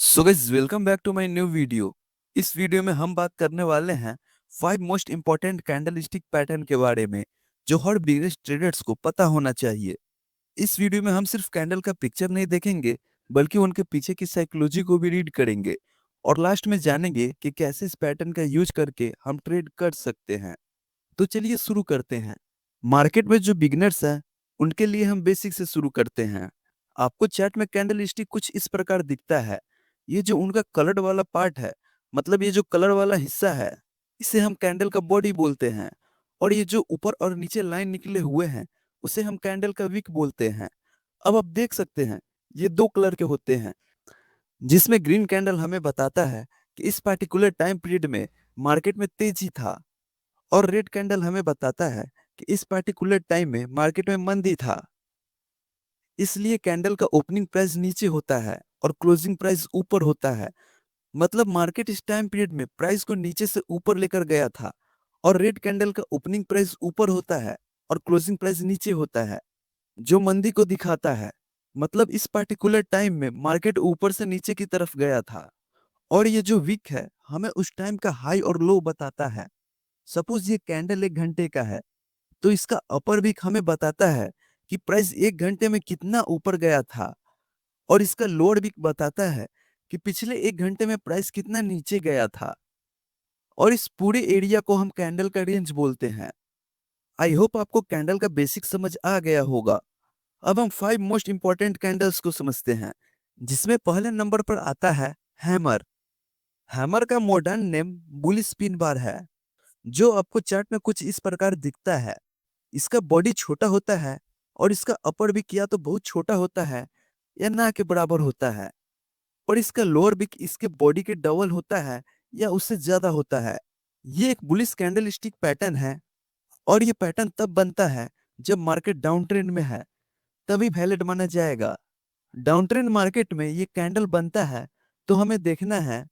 So guys welcome back to my new video. इस video में हम बात करने वाले हैं 5 मोस्ट इम्पोर्टेंट कैंडलस्टिक पैटर्न के बारे में जो हर बिगनेस ट्रेडर्स को पता होना चाहिए। इस वीडियो में हम सिर्फ कैंडल का पिक्चर नहीं देखेंगे बल्कि उनके पीछे की साइकोलॉजी को भी रीड करेंगे और लास्ट में जानेंगे कि कैसे इस पैटर्न का यूज करके हम ट्रेड कर सकते हैं। तो चलिए शुरू करते हैं। मार्केट में जो बिगनर्स हैं उनके लिए हम बेसिक से शुरू करते हैं। आपको चार्ट में कैंडल स्टिक कुछ इस प्रकार दिखता है। ये जो उनका कलर्ड वाला पार्ट है, मतलब ये जो कलर वाला हिस्सा है, इसे हम कैंडल का बॉडी बोलते हैं। और ये जो ऊपर और नीचे लाइन निकले हुए हैं उसे हम कैंडल का विक बोलते हैं। अब आप देख सकते हैं ये दो कलर के होते हैं, जिसमें ग्रीन कैंडल हमें बताता है कि इस पार्टिकुलर टाइम पीरियड में मार्केट में तेजी था और रेड कैंडल हमें बताता है कि इस पार्टिकुलर टाइम में मार्केट में मंदी था। इसलिए कैंडल का ओपनिंग प्राइस नीचे होता है और क्लोजिंग प्राइस ऊपर होता है। मतलब मार्केट इस टाइम पीरियड में प्राइस को नीचे से ऊपर लेकर गया था और रेड कैंडल का ओपनिंग प्राइस ऊपर होता है और क्लोजिंग प्राइस नीचे होता है, जो मंदी को दिखाता है। मतलब इस पार्टिकुलर टाइम में मार्केट ऊपर से नीचे की तरफ गया था और ये जो वीक है हमें उस टाइम का हाई और लो बताता है। सपोज ये कैंडल 1 घंटे का है तो इसका अपर वीक हमें बताता है कि प्राइस 1 घंटे में कितना ऊपर गया था और इसका लोअर वीक बताता है कि पिछले 1 घंटे में प्राइस कितना नीचे गया था। और इस पूरे एरिया को हम कैंडल का रेंज बोलते हैं। आई होप आपको कैंडल का बेसिक समझ आ गया होगा। अब हम 5 मोस्ट इंपॉर्टेंट कैंडल्स को समझते हैं, जिसमें पहले नंबर पर आता है हैमर। हैमर का मॉडर्न नेम बुलिश स्पिन बार है, जो आपको चार्ट में कुछ इस प्रकार दिखता है। इसका बॉडी छोटा होता है और इसका अपर बिक या तो बहुत छोटा होता है या ना के बराबर होता है, और इसका लोअर बिक इसके बॉडी के डबल होता है या उससे ज्यादा होता है। ये एक बुलिश कैंडल स्टिक पैटर्न है और ये पैटर्न तब बनता है जब मार्केट डाउन ट्रेंड में है, तभी वैलिड माना जाएगा। डाउन ट्रेंड मार्केट में ये कैंडल बनता है तो हमें देखना है,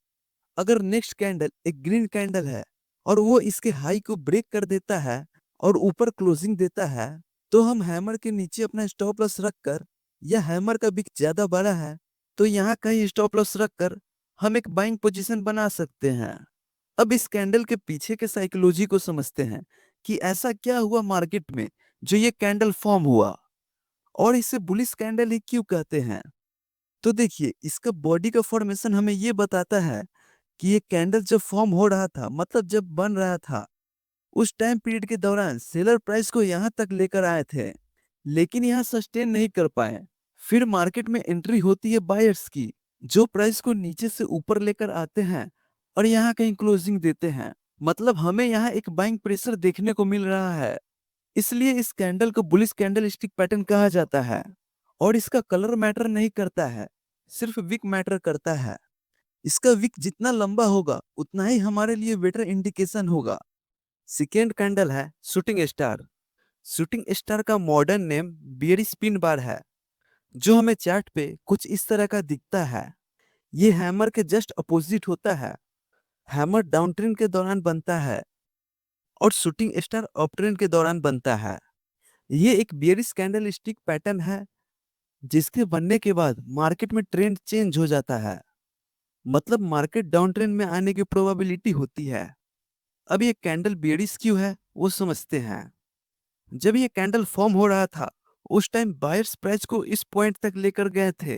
अगर नेक्स्ट कैंडल एक ग्रीन कैंडल है और वो इसके हाई को ब्रेक कर देता है और ऊपर क्लोजिंग देता है, तो हम हैमर के नीचे अपना स्टॉप लॉस रखकर, या हैमर का बिक ज्यादा बड़ा है तो यहाँ कहीं स्टॉप लॉस रखकर हम एक बाइंग पोजीशन बना सकते हैं। अब इस कैंडल के पीछे के साइकोलॉजी को समझते हैं कि ऐसा क्या हुआ मार्केट में जो ये कैंडल फॉर्म हुआ और इसे बुलिश कैंडल ही क्यों कहते हैं। तो देखिए, इसका बॉडी का फॉर्मेशन हमें ये बताता है कि ये कैंडल जब फॉर्म हो रहा था, मतलब जब बन रहा था, उस टाइम पीरियड के दौरान सेलर प्राइस को यहाँ तक लेकर आए थे, लेकिन यहाँ सस्टेन नहीं कर पाए। फिर मार्केट में एंट्री होती है बायर्स की, जो प्राइस को नीचे से ऊपर लेकर आते हैं और यहाँ कहीं क्लोजिंग देते हैं। मतलब हमें यहाँ एक बाइंग प्रेशर देखने को मिल रहा है। इसलिए इस कैंडल को बुलिश कैंडल स्टिक पैटर्न कहा जाता है। और इसका कलर मैटर नहीं करता है, सिर्फ विक मैटर करता है। इसका विक जितना लंबा होगा उतना ही हमारे लिए बेटर इंडिकेशन होगा। सेकेंड कैंडल है शूटिंग स्टार। शूटिंग स्टार का मॉडर्न नेम बियरी स्पिन बार है, जो हमें चार्ट पे कुछ इस तरह का दिखता है। ये हैमर के जस्ट अपोजिट होता है। हैमर डाउन ट्रेंड के दौरान बनता है और शूटिंग स्टार अप ट्रेंड के दौरान बनता है। ये एक बियरिश कैंडल स्टिक पैटर्न है, जिसके बनने के बाद मार्केट में ट्रेंड चेंज हो जाता है। मतलब मार्केट डाउन ट्रेंड में आने की प्रोबेबिलिटी होती है। अब ये कैंडल बियरिश क्यों है वो समझते हैं। जब ये कैंडल फॉर्म हो रहा था उस टाइम बायर्स प्राइस को इस पॉइंट तक लेकर गए थे,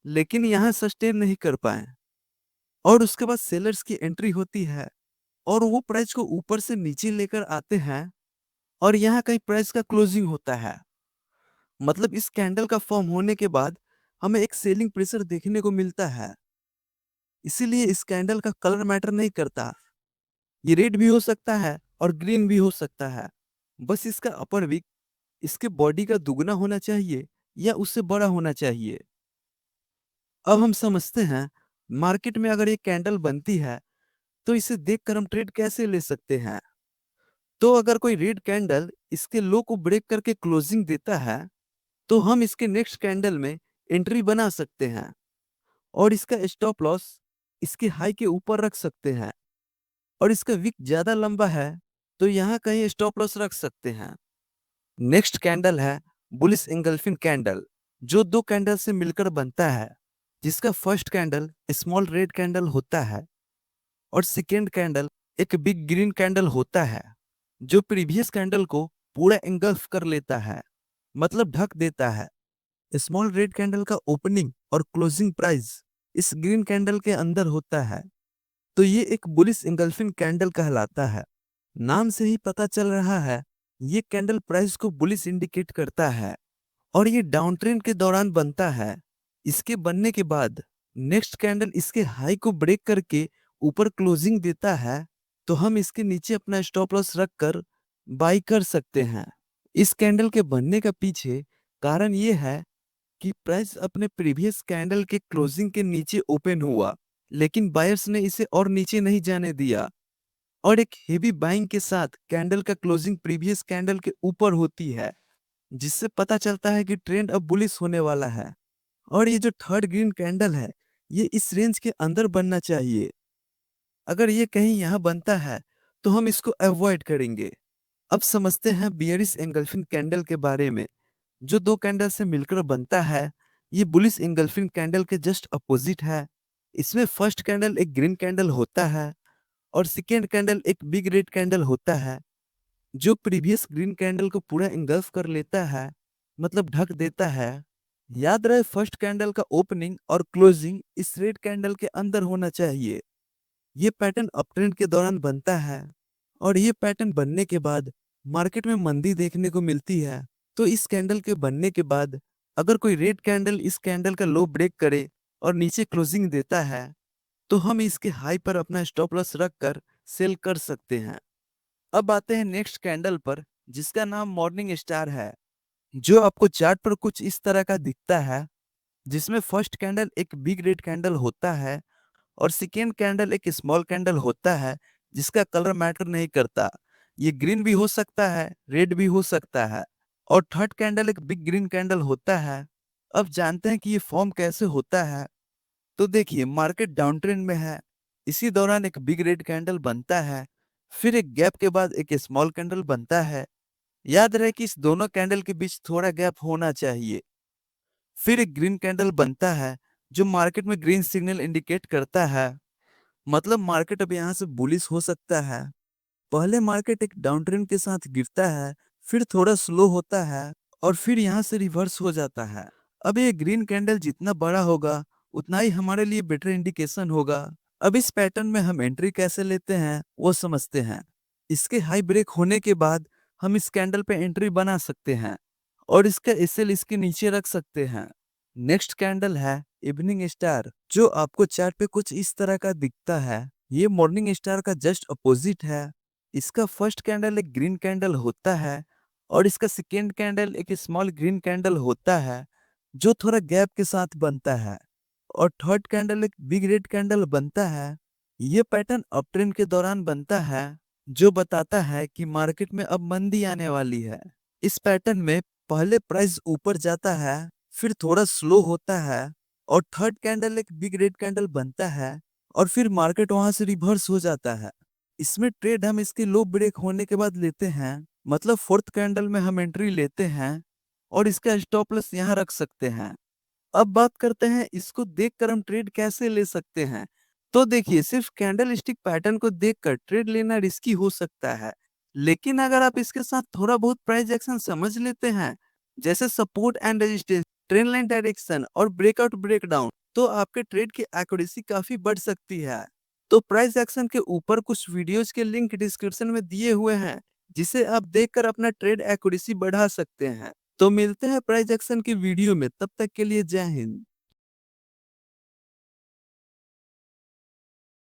लेकिन यहाँ सस्टेन नहीं कर पाए और उसके बाद सेलर्स की एंट्री होती है और वो प्राइस को ऊपर से नीचे लेकर आते हैं और यहाँ कहीं प्राइस का क्लोजिंग होता है। मतलब इस कैंडल का फॉर्म होने के बाद हमें एक सेलिंग प्रेशर देखने को मिलता है। इसीलिए इस कैंडल का कलर मैटर नहीं करता, ये रेड भी हो सकता है और ग्रीन भी हो सकता है। बस इसका अपर विक इसके बॉडी का दुगना होना चाहिए या उससे बड़ा होना चाहिए। अब हम समझते हैं मार्केट में अगर ये कैंडल बनती है तो इसे देखकर हम ट्रेड कैसे ले सकते हैं। तो अगर कोई रेड कैंडल इसके लो को ब्रेक करके क्लोजिंग देता है तो हम इसके नेक्स्ट कैंडल में एंट्री बना सकते हैं और इसका स्टॉप लॉस इसके हाई के ऊपर रख सकते हैं। और इसका विक ज्यादा लंबा है तो यहाँ कहीं स्टॉप लॉस रख सकते हैं। नेक्स्ट कैंडल है बुलिश एंगल्फिंग कैंडल, जो दो कैंडल से मिलकर बनता है। जिसका first candle small red candle होता है और सेकेंड कैंडल एक बिग ग्रीन कैंडल होता है, जो प्रीवियस कैंडल को पूरा एंगल्फ कर लेता है, मतलब ढक देता है। स्मॉल रेड कैंडल का ओपनिंग और क्लोजिंग प्राइस इस ग्रीन कैंडल के अंदर होता है, तो ये एक बुलिश इंगल्फिंग कैंडल कहलाता है। नाम से ही पता चल रहा है, ये कैंडल प्राइस को बुलिश इंडिकेट करता है और ये डाउन ट्रेंड के दौरान बनता है। इसके बनने के बाद नेक्स्ट कैंडल इसके हाई को ब्रेक करके ऊपर क्लोजिंग देता है, तो हम इसके नीचे अपना स्टॉप लॉस रखकर बाई कर सकते हैं। इस कैंडल के बनने का पीछे कारण ये है कि प्राइस अपने प्रीवियस कैंडल के क्लोजिंग के नीचे ओपन हुआ, लेकिन बायर्स ने इसे और नीचे नहीं जाने दिया और एक हेवी बाइंग के साथ कैंडल का क्लोजिंग प्रीवियस कैंडल के ऊपर होती है, जिससे पता चलता है कि ट्रेंड अब बुलिश होने वाला है। और ये जो थर्ड ग्रीन कैंडल है, ये इस रेंज के अंदर बनना चाहिए। अगर ये कहीं यहाँ बनता है तो हम इसको अवॉइड करेंगे। अब समझते हैं बियरिश एंगल्फिंग कैंडल के बारे में, जो दो कैंडल से मिलकर बनता है। ये बुलिश एंगल्फिंग कैंडल के जस्ट अपोजिट है। इसमें फर्स्ट कैंडल एक ग्रीन कैंडल होता है और सेकेंड कैंडल एक बिग रेड कैंडल होता है, जो प्रीवियस ग्रीन कैंडल को पूरा इंगल्फ कर लेता है, मतलब ढक देता है। याद रहे, फर्स्ट कैंडल का ओपनिंग और क्लोजिंग इस रेड कैंडल के अंदर होना चाहिए। ये पैटर्न अपट्रेंड के दौरान बनता है और ये पैटर्न बनने के बाद मार्केट में मंदी देखने को मिलती है। तो इस कैंडल के बनने के बाद अगर कोई रेड कैंडल इस कैंडल का लो ब्रेक करे और नीचे क्लोजिंग देता है, तो हम इसके हाई पर अपना स्टॉप लॉस रखकर सेल कर सकते हैं। अब आते हैं नेक्स्ट कैंडल पर, जिसका नाम मॉर्निंग स्टार है, जो आपको चार्ट पर कुछ इस तरह का दिखता है, जिसमें फर्स्ट कैंडल एक बिग रेड कैंडल होता है और सेकेंड कैंडल एक स्मॉल कैंडल होता है, जिसका कलर मैटर नहीं करता। ये ग्रीन भी हो सकता है, रेड भी हो सकता है। और थर्ड कैंडल एक बिग ग्रीन कैंडल होता है। अब जानते हैं कि ये फॉर्म कैसे होता है। तो देखिए, मार्केट डाउन ट्रेंड में है, इसी दौरान एक बिग रेड कैंडल बनता है, फिर एक गैप के बाद एक स्मॉल कैंडल बनता है। याद रहे कि इस दोनों कैंडल के बीच थोड़ा गैप होना चाहिए। फिर एक ग्रीन कैंडल बनता है, जो मार्केट में ग्रीन सिग्नल इंडिकेट करता है, मतलब मार्केट अब यहाँ से बुलिश हो सकता है। पहले मार्केट एक डाउन ट्रेंड के साथ गिरता है, फिर थोड़ा स्लो होता है और फिर यहाँ से रिवर्स हो जाता है। अब ये ग्रीन कैंडल जितना बड़ा होगा, उतना ही हमारे लिए बेटर इंडिकेशन होगा। अब इस पैटर्न में हम एंट्री कैसे लेते हैं वो समझते हैं। इसके हाई ब्रेक होने के बाद हम इस कैंडल पे एंट्री बना सकते हैं और इसका एसएल इसके नीचे रख सकते हैं। नेक्स्ट कैंडल है इवनिंग स्टार, जो आपको चार्ट पे कुछ इस तरह का दिखता है। ये मॉर्निंग स्टार का जस्ट अपोजिट है। इसका फर्स्ट कैंडल एक ग्रीन कैंडल होता है और इसका सेकेंड कैंडल एक स्मॉल ग्रीन कैंडल होता है, जो थोड़ा गैप के साथ बनता है। और थर्ड कैंडल एक बिग रेड कैंडल बनता है। ये पैटर्न अप ट्रेंड के दौरान बनता है, जो बताता है कि मार्केट में अब मंदी आने वाली है। इस पैटर्न में पहले प्राइस ऊपर जाता है, फिर थोड़ा स्लो होता है और थर्ड कैंडल एक बिग रेड कैंडल बनता है और फिर मार्केट वहां से रिवर्स हो जाता है। इसमें ट्रेड हम इसके लो ब्रेक होने के बाद लेते हैं, मतलब फोर्थ कैंडल में हम एंट्री लेते हैं और इसका स्टॉप लॉस यहाँ रख सकते हैं। अब बात करते हैं इसको देखकर हम ट्रेड कैसे ले सकते हैं। तो देखिए, सिर्फ कैंडल स्टिक पैटर्न को देखकर ट्रेड लेना रिस्की हो सकता है, लेकिन अगर आप इसके साथ थोड़ा बहुत प्राइस एक्शन समझ लेते हैं, जैसे support and resistance, trend line direction और ब्रेकआउट ब्रेकडाउन, तो आपके ट्रेड की एक्यूरेसी काफी बढ़ सकती है। तो प्राइस एक्शन के ऊपर कुछ वीडियोज के लिंक डिस्क्रिप्शन में दिए हुए हैं, जिसे आप देखकर अपना ट्रेड एक्यूरेसी बढ़ा सकते हैं। तो मिलते हैं प्राइस एक्शन की वीडियो में, तब तक के लिए जय हिंद।